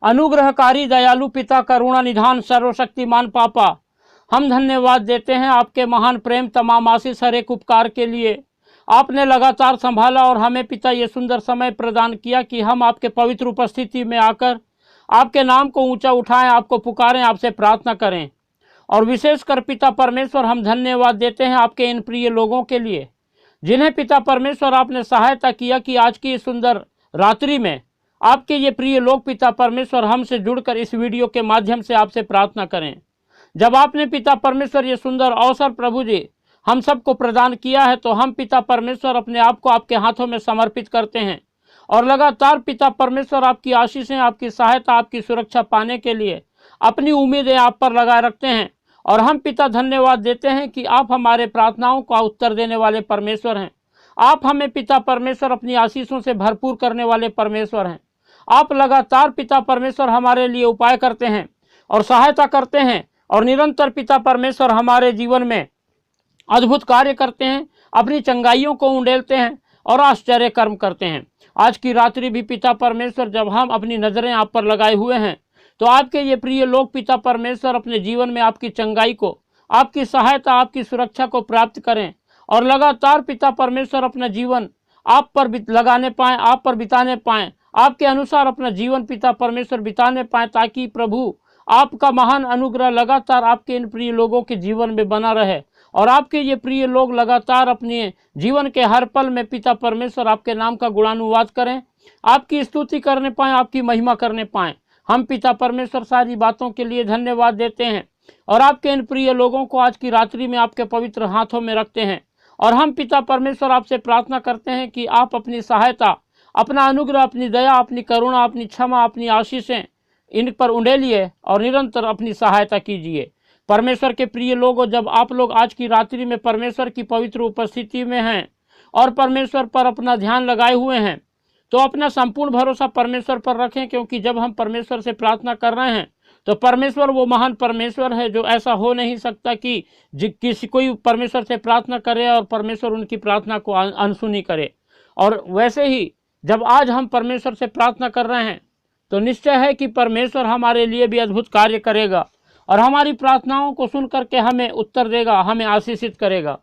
अनुग्रहकारी दयालु पिता, करुणा निधान, सर्वशक्तिमान पापा, हम धन्यवाद देते हैं आपके महान प्रेम, तमाम आशीष, हर एक उपकार के लिए। आपने लगातार संभाला और हमें पिता ये सुंदर समय प्रदान किया कि हम आपके पवित्र उपस्थिति में आकर आपके नाम को ऊंचा उठाएं, आपको पुकारें, आपसे प्रार्थना करें। और विशेषकर पिता परमेश्वर, हम धन्यवाद देते हैं आपके इन प्रिय लोगों के लिए जिन्हें पिता परमेश्वर आपने सहायता किया कि आज की सुंदर रात्रि में आपके ये प्रिय लोग पिता परमेश्वर हमसे जुड़कर इस वीडियो के माध्यम से आपसे प्रार्थना करें। जब आपने पिता परमेश्वर ये सुंदर अवसर प्रभु जी हम सबको प्रदान किया है, तो हम पिता परमेश्वर अपने आप को आपके हाथों में समर्पित करते हैं और लगातार पिता परमेश्वर आपकी आशीषें, आपकी सहायता, आपकी सुरक्षा पाने के लिए अपनी उम्मीदें आप पर लगाए रखते हैं। और हम पिता धन्यवाद देते हैं कि आप हमारे प्रार्थनाओं का उत्तर देने वाले परमेश्वर हैं। आप हमें पिता परमेश्वर अपनी आशीषों से भरपूर करने वाले परमेश्वर हैं। आप लगातार पिता परमेश्वर हमारे लिए उपाय करते हैं और सहायता करते हैं और निरंतर पिता परमेश्वर हमारे जीवन में अद्भुत कार्य करते हैं, अपनी चंगाइयों को उंडेलते हैं और आश्चर्य कर्म करते हैं। आज की रात्रि भी पिता परमेश्वर जब हम अपनी नजरें आप पर लगाए हुए हैं, तो आपके ये प्रिय लोग पिता परमेश्वर अपने जीवन में आपकी चंगाई को, आपकी सहायता, आपकी सुरक्षा को प्राप्त करें और लगातार पिता परमेश्वर अपना जीवन आप पर लगाने पाएं, आप पर बिताने पाएं, आपके अनुसार अपना जीवन पिता परमेश्वर बिताने पाएं, ताकि प्रभु आपका महान अनुग्रह लगातार आपके इन प्रिय लोगों के जीवन में बना रहे और आपके ये प्रिय लोग लगातार अपने जीवन के हर पल में पिता परमेश्वर आपके नाम का गुणानुवाद करें, आपकी स्तुति करने पाएं, आपकी महिमा करने पाएं। हम पिता परमेश्वर सारी बातों के लिए धन्यवाद देते हैं और आपके इन प्रिय लोगों को आज की रात्रि में आपके पवित्र हाथों में रखते हैं। और हम पिता परमेश्वर आपसे प्रार्थना करते हैं कि आप अपनी सहायता, अपना अनुग्रह, अपनी दया, अपनी करुणा, अपनी क्षमा, अपनी आशीषें इन पर उंडेलिए और निरंतर अपनी सहायता कीजिए। परमेश्वर के प्रिय लोगों, जब आप लोग आज की रात्रि में परमेश्वर की पवित्र उपस्थिति में हैं और परमेश्वर पर अपना ध्यान लगाए हुए हैं, तो अपना संपूर्ण भरोसा परमेश्वर पर रखें, क्योंकि जब हम परमेश्वर से प्रार्थना कर रहे हैं तो परमेश्वर वो महान परमेश्वर है जो ऐसा हो नहीं सकता कि किसी कोई परमेश्वर से प्रार्थना करे और परमेश्वर उनकी प्रार्थना को अनसुनी करे। और वैसे ही जब आज हम परमेश्वर से प्रार्थना कर रहे हैं तो निश्चय है कि परमेश्वर हमारे लिए भी अद्भुत कार्य करेगा और हमारी प्रार्थनाओं को सुन करके हमें उत्तर देगा, हमें आशीषित करेगा।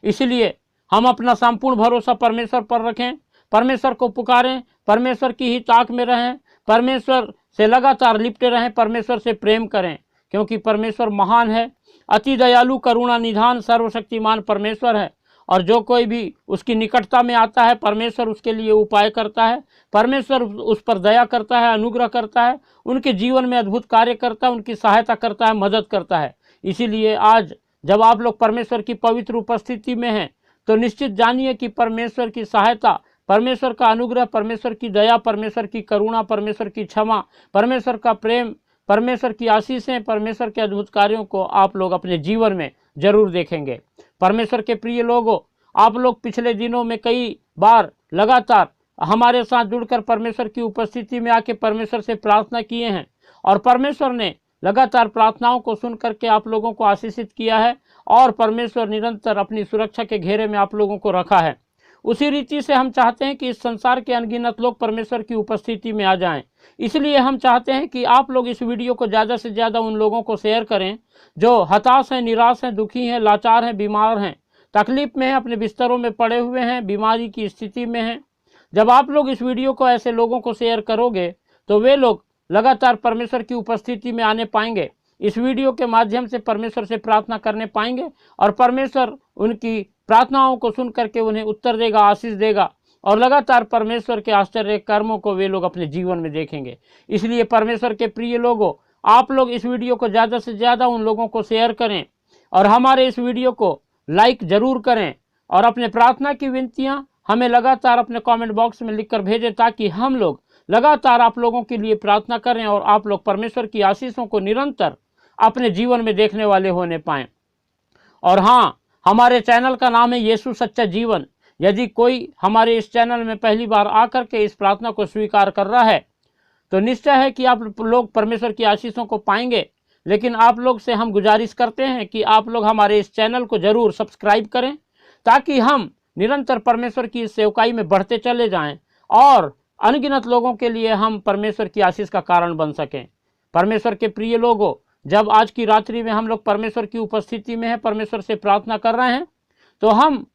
इसलिए हम अपना संपूर्ण भरोसा परमेश्वर पर रखें, परमेश्वर को पुकारें, परमेश्वर की ही ताक में रहें, परमेश्वर से लगातार लिपटे रहें, परमेश्वर से प्रेम करें, क्योंकि परमेश्वर महान है, अति दयालु, करुणा निधान, सर्वशक्तिमान परमेश्वर है। और जो कोई भी उसकी निकटता में आता है, परमेश्वर उसके लिए उपाय करता है, परमेश्वर उस पर दया करता है, अनुग्रह करता है, उनके जीवन में अद्भुत कार्य करता है, उनकी सहायता करता है, मदद करता है। इसीलिए आज जब आप लोग परमेश्वर की पवित्र उपस्थिति में हैं, तो निश्चित जानिए कि परमेश्वर की सहायता, परमेश्वर का अनुग्रह, परमेश्वर की दया, परमेश्वर की करुणा, परमेश्वर की क्षमा, परमेश्वर का प्रेम, परमेश्वर की आशीषें, परमेश्वर के अद्भुत कार्यों को आप लोग अपने जीवन में जरूर देखेंगे। परमेश्वर के प्रिय लोगों, आप लोग पिछले दिनों में कई बार लगातार हमारे साथ जुड़कर परमेश्वर की उपस्थिति में आके परमेश्वर से प्रार्थना किए हैं और परमेश्वर ने लगातार प्रार्थनाओं को सुन करके आप लोगों को आशीषित किया है और परमेश्वर निरंतर अपनी सुरक्षा के घेरे में आप लोगों को रखा है। उसी रीति से हम चाहते हैं कि इस संसार के अनगिनत लोग परमेश्वर की उपस्थिति में आ जाएं। इसलिए हम चाहते हैं कि आप लोग इस वीडियो को ज़्यादा से ज़्यादा उन लोगों को शेयर करें जो हताश हैं, निराश हैं, दुखी हैं, लाचार हैं, बीमार हैं, तकलीफ में हैं, अपने बिस्तरों में पड़े हुए हैं, बीमारी की स्थिति में हैं। जब आप लोग इस वीडियो को ऐसे लोगों को शेयर करोगे तो वे लोग लगातार परमेश्वर की उपस्थिति में आने पाएंगे, इस वीडियो के माध्यम से परमेश्वर से प्रार्थना करने पाएंगे और परमेश्वर उनकी प्रार्थनाओं को सुन करके उन्हें उत्तर देगा, आशीष देगा और लगातार परमेश्वर के आश्चर्य कर्मों को वे लोग अपने जीवन में देखेंगे। इसलिए परमेश्वर के प्रिय लोगों, आप लोग इस वीडियो को ज़्यादा से ज़्यादा उन लोगों को शेयर करें और हमारे इस वीडियो को लाइक ज़रूर करें और अपने प्रार्थना की विनतियाँ हमें लगातार अपने कमेंट बॉक्स में लिखकर भेजें, ताकि हम लोग लगातार आप लोगों के लिए प्रार्थना करें और आप लोग परमेश्वर की आशीषों को निरंतर अपने जीवन में देखने वाले होने पाएँ। और हाँ, हमारे चैनल का नाम है यीशु सच्चा जीवन। यदि कोई हमारे इस चैनल में पहली बार आकर के इस प्रार्थना को स्वीकार कर रहा है तो निश्चय है कि आप लोग परमेश्वर की आशीषों को पाएंगे। लेकिन आप लोग से हम गुजारिश करते हैं कि आप लोग हमारे इस चैनल को जरूर सब्सक्राइब करें, ताकि हम निरंतर परमेश्वर की इस सेवकाई में बढ़ते चले जाएं और अनगिनत लोगों के लिए हम परमेश्वर की आशीष का कारण बन सकें। परमेश्वर के प्रिय लोगों, जब आज की रात्रि में हम लोग परमेश्वर की उपस्थिति में हैं, परमेश्वर से प्रार्थना कर रहे हैं, तो हम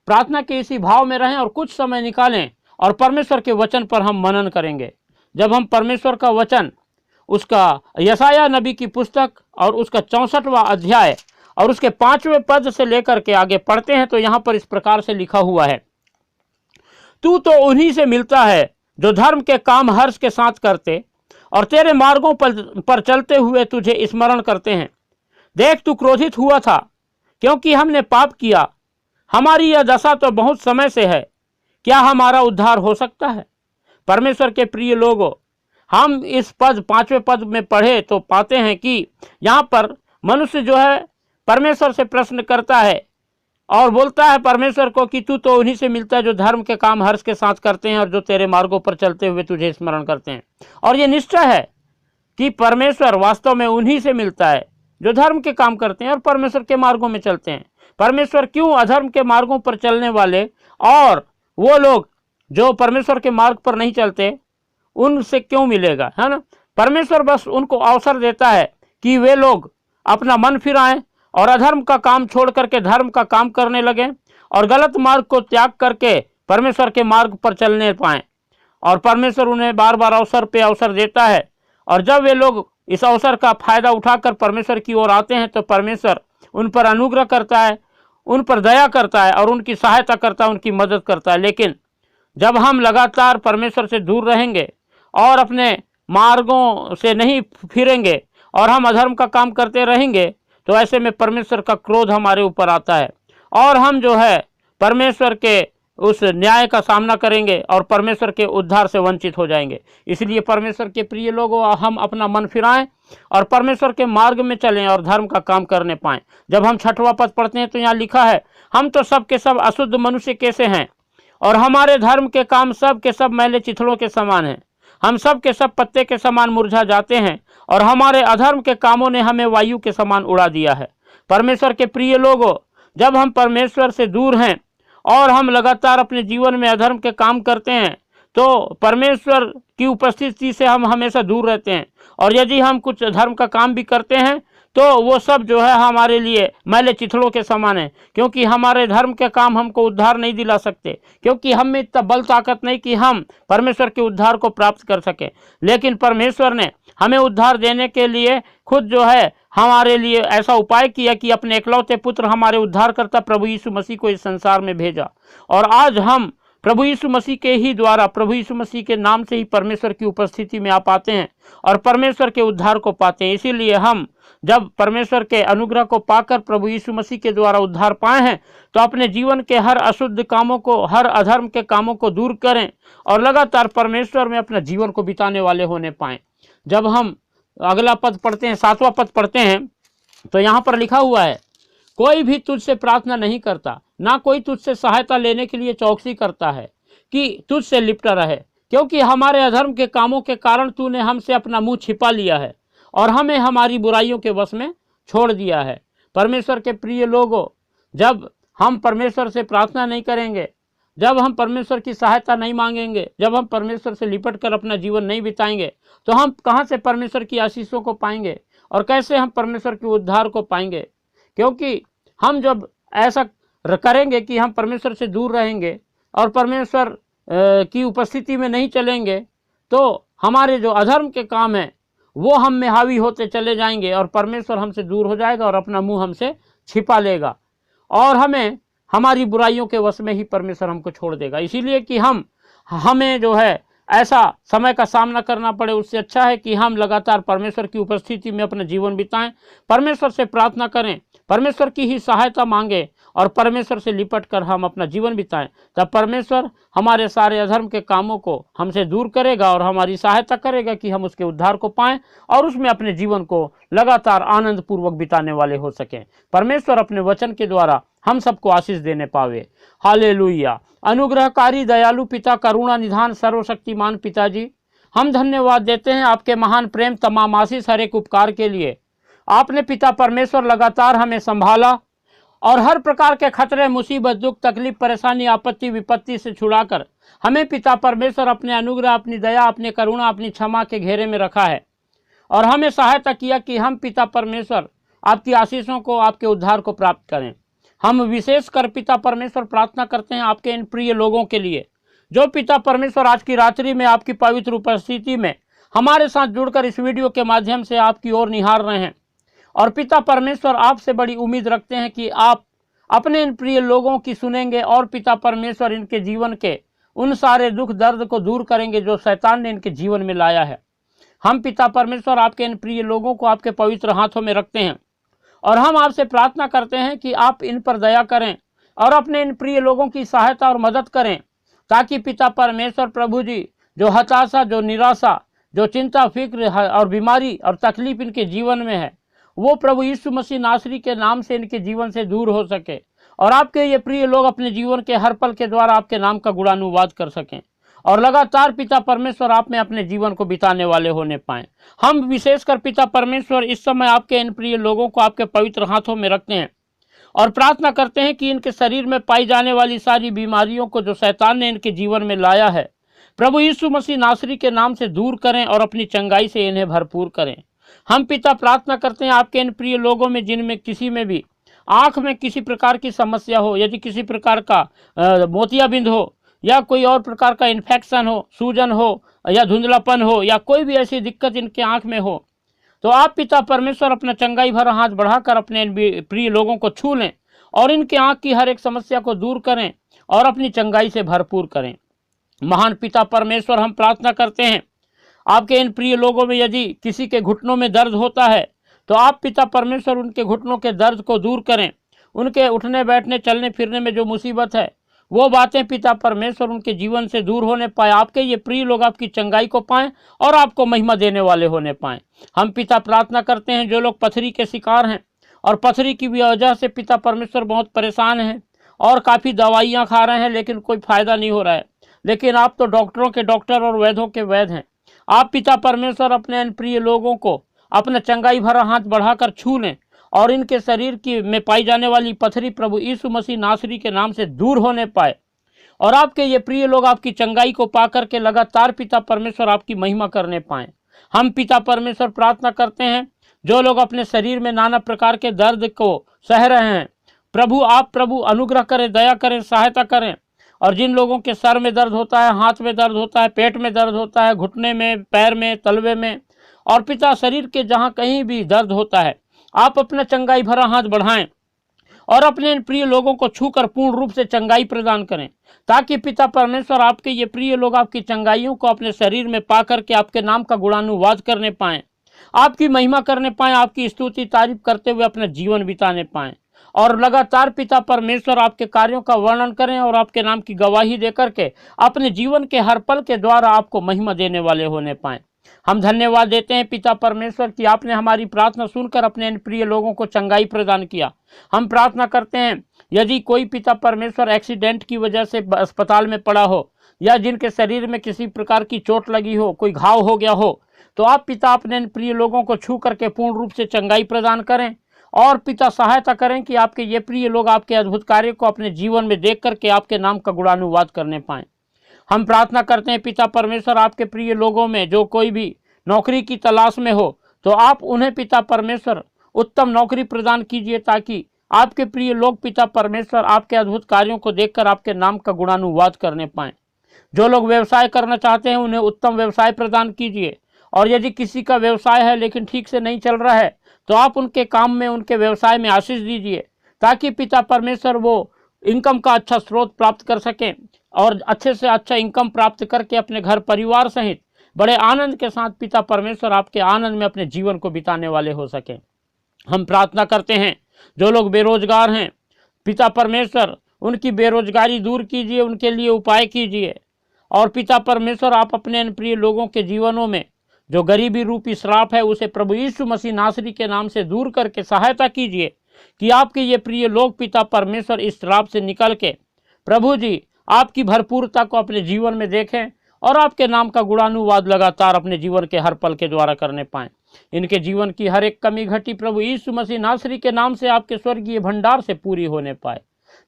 प्रार्थना के इसी भाव में रहें और कुछ समय निकालें और परमेश्वर के वचन पर हम मनन करेंगे। जब हम परमेश्वर का वचन, उसका यशाया नबी की पुस्तक और उसका 64वां अध्याय और उसके 5वें पद से लेकर के आगे पढ़ते हैं, तो यहाँ पर इस प्रकार से लिखा हुआ है, तू तो उन्हीं से मिलता है जो धर्म के काम हर्ष के साथ करते और तेरे मार्गों पर चलते हुए तुझे स्मरण करते हैं। देख, तू क्रोधित हुआ था क्योंकि हमने पाप किया। हमारी यह दशा तो बहुत समय से है, क्या हमारा उद्धार हो सकता है? परमेश्वर के प्रिय लोगों, हम इस 5वें पद में पढ़े तो पाते हैं कि यहाँ पर मनुष्य जो है परमेश्वर से प्रश्न करता है और बोलता है परमेश्वर को कि तू तो उन्हीं से मिलता है जो धर्म के काम हर्ष के साथ करते हैं और जो तेरे मार्गों पर चलते हुए तुझे स्मरण करते हैं। और ये निश्चय है कि परमेश्वर वास्तव में उन्हीं से मिलता है जो धर्म के काम करते हैं और परमेश्वर के मार्गों में चलते हैं। परमेश्वर क्यों अधर्म के मार्गों पर चलने वाले और वो लोग जो परमेश्वर के मार्ग पर नहीं चलते, उनसे क्यों मिलेगा, है ना? परमेश्वर बस उनको अवसर देता है कि वे लोग अपना मन फिराएं और अधर्म का काम छोड़ करके धर्म का काम करने लगें और गलत मार्ग को त्याग करके परमेश्वर के मार्ग पर चलने पाएं। और परमेश्वर उन्हें बार बार अवसर पे अवसर देता है, और जब वे लोग इस अवसर का फायदा उठाकर परमेश्वर की ओर आते हैं तो परमेश्वर उन पर अनुग्रह करता है, उन पर दया करता है और उनकी सहायता करता है, उनकी मदद करता है। लेकिन जब हम लगातार परमेश्वर से दूर रहेंगे और अपने मार्गों से नहीं फिरेंगे और हम अधर्म का काम करते रहेंगे, तो ऐसे में परमेश्वर का क्रोध हमारे ऊपर आता है और हम जो है परमेश्वर के उस न्याय का सामना करेंगे और परमेश्वर के उद्धार से वंचित हो जाएंगे। इसलिए परमेश्वर के प्रिय लोगों, हम अपना मन फिराएं और परमेश्वर के मार्ग में चलें और धर्म का काम करने पाएं। जब हम 6वां पद पढ़ते हैं तो यहाँ लिखा है, हम तो सब के सब अशुद्ध मनुष्य कैसे हैं और हमारे धर्म के काम सब के सब मैले चिथड़ों के समान हैं। हम सब के सब पत्ते के समान मुरझा जाते हैं और हमारे अधर्म के कामों ने हमें वायु के समान उड़ा दिया है। परमेश्वर के प्रिय लोगों, जब हम परमेश्वर से दूर हैं और हम लगातार अपने जीवन में अधर्म के काम करते हैं तो परमेश्वर की उपस्थिति से हम हमेशा दूर रहते हैं। और यदि हम कुछ धर्म का काम भी करते हैं तो वो सब जो है हमारे लिए मैले चिथड़ों के समान है, क्योंकि हमारे धर्म के काम हमको उद्धार नहीं दिला सकते, क्योंकि हम में इतना बल ताकत नहीं कि हम परमेश्वर के उद्धार को प्राप्त कर सकें। लेकिन परमेश्वर ने हमें उद्धार देने के लिए खुद जो है हमारे लिए ऐसा उपाय किया कि अपने इकलौते पुत्र हमारे उद्धारकर्ता प्रभु यीशु मसीह को इस संसार में भेजा। और आज हम प्रभु यीशु मसीह के ही द्वारा, प्रभु यीशु मसीह के नाम से ही परमेश्वर की उपस्थिति में आ पाते हैं और परमेश्वर के उद्धार को पाते हैं। इसीलिए हम जब परमेश्वर के अनुग्रह को पाकर प्रभु यीशु मसीह के द्वारा उद्धार पाए हैं तो अपने जीवन के हर अशुद्ध कामों को, हर अधर्म के कामों को दूर करें और लगातार परमेश्वर में अपना जीवन को बिताने वाले होने पाएं। जब हम अगला पद पढ़ते हैं, 7वां पद पढ़ते हैं, तो यहाँ पर लिखा हुआ है, कोई भी तुझसे प्रार्थना नहीं करता, ना कोई तुझसे सहायता लेने के लिए चौकसी करता है कि तुझसे लिपटा रहे, क्योंकि हमारे अधर्म के कामों के कारण तूने हमसे अपना मुंह छिपा लिया है और हमें हमारी बुराइयों के वश में छोड़ दिया है। परमेश्वर के प्रिय लोगों, जब हम परमेश्वर से प्रार्थना नहीं करेंगे, जब हम परमेश्वर की सहायता नहीं मांगेंगे, जब हम परमेश्वर से लिपट कर अपना जीवन नहीं बिताएंगे, तो हम कहाँ से परमेश्वर की आशीषों को पाएंगे और कैसे हम परमेश्वर के उद्धार को पाएंगे? क्योंकि हम जब ऐसा करेंगे कि हम परमेश्वर से दूर रहेंगे और परमेश्वर की उपस्थिति में नहीं चलेंगे, तो हमारे जो अधर्म के काम हैं वो हम में हावी होते चले जाएंगे और परमेश्वर हमसे दूर हो जाएगा और अपना मुंह हमसे छिपा लेगा और हमें हमारी बुराइयों के वश में ही परमेश्वर हमको छोड़ देगा। इसीलिए कि हमें जो है ऐसा समय का सामना करना पड़े, उससे अच्छा है कि हम लगातार परमेश्वर की उपस्थिति में अपना जीवन बिताएं, परमेश्वर से प्रार्थना करें, परमेश्वर की ही सहायता मांगे और परमेश्वर से लिपट कर हम अपना जीवन बिताएं। तब परमेश्वर हमारे सारे अधर्म के कामों को हमसे दूर करेगा और हमारी सहायता करेगा कि हम उसके उद्धार को पाएं और उसमें अपने जीवन को लगातार आनंद पूर्वक बिताने वाले हो सकें। परमेश्वर अपने वचन के द्वारा हम सबको आशीष देने पावे। हालेलुया। अनुग्रहकारी दयालु पिता, करुणा निधान सर्वशक्तिमान पिताजी, हम धन्यवाद देते हैं आपके महान प्रेम, तमाम आशीष, हर एक उपकार के लिए। आपने पिता परमेश्वर लगातार हमें संभाला और हर प्रकार के खतरे, मुसीबत, दुख, तकलीफ, परेशानी, आपत्ति, विपत्ति से छुड़ाकर हमें पिता परमेश्वर अपने अनुग्रह, अपनी दया, अपनी करुणा, अपनी क्षमा के घेरे में रखा है और हमें सहायता किया कि हम पिता परमेश्वर आपकी आशीषों को, आपके उद्धार को प्राप्त करें। हम विशेष कर पिता परमेश्वर प्रार्थना करते हैं आपके इन प्रिय लोगों के लिए जो पिता परमेश्वर आज की रात्रि में आपकी पवित्र उपस्थिति में हमारे साथ जुड़कर इस वीडियो के माध्यम से आपकी ओर निहार रहे हैं। और पिता परमेश्वर आपसे बड़ी उम्मीद रखते हैं कि आप अपने इन प्रिय लोगों की सुनेंगे और पिता परमेश्वर इनके जीवन के उन सारे दुख दर्द को दूर करेंगे जो शैतान ने इनके जीवन में लाया है। हम पिता परमेश्वर आपके इन प्रिय लोगों को आपके पवित्र हाथों में रखते हैं और हम आपसे प्रार्थना करते हैं कि आप इन पर दया करें और अपने इन प्रिय लोगों की सहायता और मदद करें, ताकि पिता परमेश्वर प्रभु जी जो हताशा, जो निराशा, जो चिंता, फिक्र और बीमारी और तकलीफ इनके जीवन में है, वो प्रभु यीशु मसीह नासरी के नाम से इनके जीवन से दूर हो सके और आपके ये प्रिय लोग अपने जीवन के हर पल के द्वारा आपके नाम का गुणानुवाद कर सकें और लगातार पिता परमेश्वर आप में अपने जीवन को बिताने वाले होने पाएं। हम विशेषकर पिता परमेश्वर इस समय आपके इन प्रिय लोगों को आपके पवित्र हाथों में रखते हैं और प्रार्थना करते हैं कि इनके शरीर में पाई जाने वाली सारी बीमारियों को जो शैतान ने इनके जीवन में लाया है, प्रभु यीशु मसीह नासरी के नाम से दूर करें और अपनी चंगाई से इन्हें भरपूर करें। हम पिता प्रार्थना करते हैं आपके इन प्रिय लोगों में जिनमें किसी में भी आँख में किसी प्रकार की समस्या हो, यदि किसी प्रकार का मोतियाबिंद हो या कोई और प्रकार का इन्फेक्शन हो, सूजन हो या धुंधलापन हो या कोई भी ऐसी दिक्कत इनके आँख में हो, तो आप पिता परमेश्वर अपना चंगाई भरा हाथ बढ़ाकर अपने इन प्रिय लोगों को छू लें और इनके आँख की हर एक समस्या को दूर करें और अपनी चंगाई से भरपूर करें। महान पिता परमेश्वर, हम प्रार्थना करते हैं आपके इन प्रिय लोगों में यदि किसी के घुटनों में दर्द होता है तो आप पिता परमेश्वर उनके घुटनों के दर्द को दूर करें। उनके उठने बैठने चलने फिरने में जो मुसीबत है वो बातें पिता परमेश्वर उनके जीवन से दूर होने पाए, आपके ये प्रिय लोग आपकी चंगाई को पाएं और आपको महिमा देने वाले होने पाएं। हम पिता प्रार्थना करते हैं जो लोग पथरी के शिकार हैं और पथरी की वजह से पिता परमेश्वर बहुत परेशान हैं और काफ़ी दवाइयाँ खा रहे हैं लेकिन कोई फ़ायदा नहीं हो रहा है, लेकिन आप तो डॉक्टरों के डॉक्टर और वैद्यों के वैद्य हैं। आप पिता परमेश्वर अपने इन प्रिय लोगों को अपना चंगाई भरा हाथ बढ़ाकर छू लें और इनके शरीर की में पाई जाने वाली पथरी प्रभु यीशु मसीह नासरी के नाम से दूर होने पाए और आपके ये प्रिय लोग आपकी चंगाई को पाकर के लगातार पिता परमेश्वर आपकी महिमा करने पाएं। हम पिता परमेश्वर प्रार्थना करते हैं जो लोग अपने शरीर में नाना प्रकार के दर्द को सह रहे हैं, प्रभु अनुग्रह करें, दया करें, सहायता करें। और जिन लोगों के सर में दर्द होता है, हाथ में दर्द होता है, पेट में दर्द होता है, घुटने में, पैर में, तलवे में और पिता शरीर के जहाँ कहीं भी दर्द होता है, आप अपना चंगाई भरा हाथ बढ़ाएं और अपने इन प्रिय लोगों को छूकर पूर्ण रूप से चंगाई प्रदान करें, ताकि पिता परमेश्वर आपके ये प्रिय लोग आपकी चंगाइयों को अपने शरीर में पा करके आपके नाम का गुणानुवाद करने पाएं, आपकी महिमा करने पाएं, आपकी स्तुति तारीफ करते हुए अपना जीवन बिताने पाएं और लगातार पिता परमेश्वर आपके कार्यों का वर्णन करें और आपके नाम की गवाही दे करके अपने जीवन के हर पल के द्वारा आपको महिमा देने वाले होने पाएं। हम धन्यवाद देते हैं पिता परमेश्वर कि आपने हमारी प्रार्थना सुनकर अपने इन प्रिय लोगों को चंगाई प्रदान किया। हम प्रार्थना करते हैं यदि कोई पिता परमेश्वर एक्सीडेंट की वजह से अस्पताल में पड़ा हो या जिनके शरीर में किसी प्रकार की चोट लगी हो, कोई घाव हो गया हो, तो आप पिता अपने इन प्रिय लोगों को छू करके पूर्ण रूप से चंगाई प्रदान करें और पिता सहायता करें कि आपके ये प्रिय लोग आपके अद्भुत कार्य को अपने जीवन में देख करके आपके नाम का गुणानुवाद करने पाएं। हम प्रार्थना करते हैं पिता परमेश्वर आपके प्रिय लोगों में जो कोई भी नौकरी की तलाश में हो, तो आप उन्हें पिता परमेश्वर उत्तम नौकरी प्रदान कीजिए, ताकि आपके प्रिय लोग पिता परमेश्वर आपके अद्भुत कार्यों को देखकर आपके नाम का गुणानुवाद करने पाएं। जो लोग व्यवसाय करना चाहते हैं उन्हें उत्तम व्यवसाय प्रदान कीजिए और यदि किसी का व्यवसाय है लेकिन ठीक से नहीं चल रहा है तो आप उनके काम में, उनके व्यवसाय में आशीष दीजिए, ताकि पिता परमेश्वर वो इनकम का अच्छा स्रोत प्राप्त कर सकें और अच्छे से अच्छा इनकम प्राप्त करके अपने घर परिवार सहित बड़े आनंद के साथ पिता परमेश्वर आपके आनंद में अपने जीवन को बिताने वाले हो सकें। हम प्रार्थना करते हैं जो लोग बेरोजगार हैं, पिता परमेश्वर उनकी बेरोजगारी दूर कीजिए, उनके लिए उपाय कीजिए और पिता परमेश्वर आप अपने इन प्रिय लोगों के जीवनों में जो गरीबी रूपी श्राप है उसे प्रभु यीशु मसीह नासरी के नाम से दूर करके सहायता कीजिए कि आपके ये प्रिय लोग पिता परमेश्वर इस श्राप से निकल के प्रभु जी आपकी भरपूरता को अपने जीवन में देखें और आपके नाम का गुणानुवाद लगातार अपने जीवन के हर पल के द्वारा करने पाएं। इनके जीवन की हर एक कमी घटी प्रभु यीशु मसीह नासरी के नाम से आपके स्वर्गीय भंडार से पूरी होने पाए।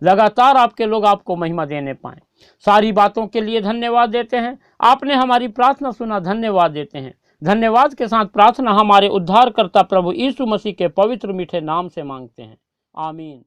लगातार आपके लोग आपको महिमा देने पाएँ। सारी बातों के लिए धन्यवाद देते हैं। आपने हमारी प्रार्थना सुना, धन्यवाद देते हैं। धन्यवाद के साथ प्रार्थना हमारे उद्धारकर्ता प्रभु यीशु मसीह के पवित्र मीठे नाम से मांगते हैं, आमीन।